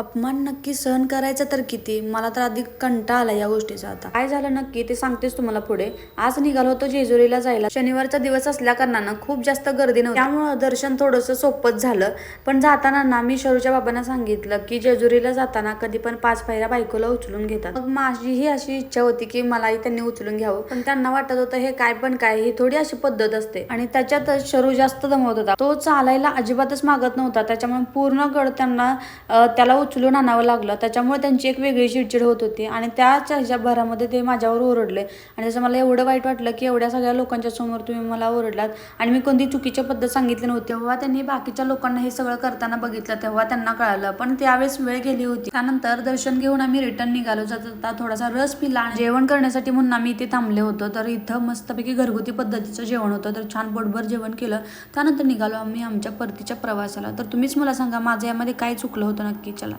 अपमान नक्की सहन करायचा तर किती. मला तर अधिक कंटाळा आला या गोष्टीचा. आता काय झालं नक्की ते सांगतेच तुम्हाला पुढे. आज निघालो होतो जेजुरीला जायला. शनिवारचा दिवस असल्या कारणानं खूप जास्त गर्दी नव्हती, त्यामुळं दर्शन थोडंसं सोपंच झालं. पण जाताना ना मी शरूच्या बाबांना सांगितलं की जेजुरीला जाताना कधी पण 5 पायऱ्या बायकोला उचलून घेतात. मग माझीही अशी इच्छा होती की मलाही त्यांनी उचलून घ्यावं, पण त्यांना वाटत होतं हे काय पण काय, ही थोडी अशी पद्धत असते. आणि त्याच्यातच शरू जास्त दमवत होता. तो चालायला अजिबातच मागत नव्हता. त्याच्यामुळे पूर्ण गड त्यांना त्याला उचलून आणावं लागलं. त्याच्यामुळे त्यांची एक वेगळी चिडचिड होत होती आणि त्याच ह्याच्या भरामध्ये ते माझ्यावर ओरडले. आणि त्याचं मला एवढं वाईट वाटलं की एवढ्या सगळ्या लोकांच्या समोर तुम्ही मला ओरडलात आणि मी कोणती चुकीची पद्धत सांगितली नव्हती. तेव्हा त्यांनी बाकीच्या लोकांना हे सगळं करताना बघितलं, तेव्हा त्यांना कळालं. पण त्यावेळेस वेळ गेली होती. त्यानंतर दर्शन घेऊन आम्ही रिटर्न निघालो. जाता थोडासा रस पिला. जेवण करण्यासाठी म्हणून आम्ही इथे थांबले होतो. तर इथं मस्तपैकी घरगुती पद्धतीचं जेवण होतं. तर छान पोटभर जेवण केलं. त्यानंतर निघालो आम्ही आमच्या परतीच्या प्रवासाला. तर तुम्हीच मला सांगा माझं यामध्ये काय चुकलं होतं नक्की. चला.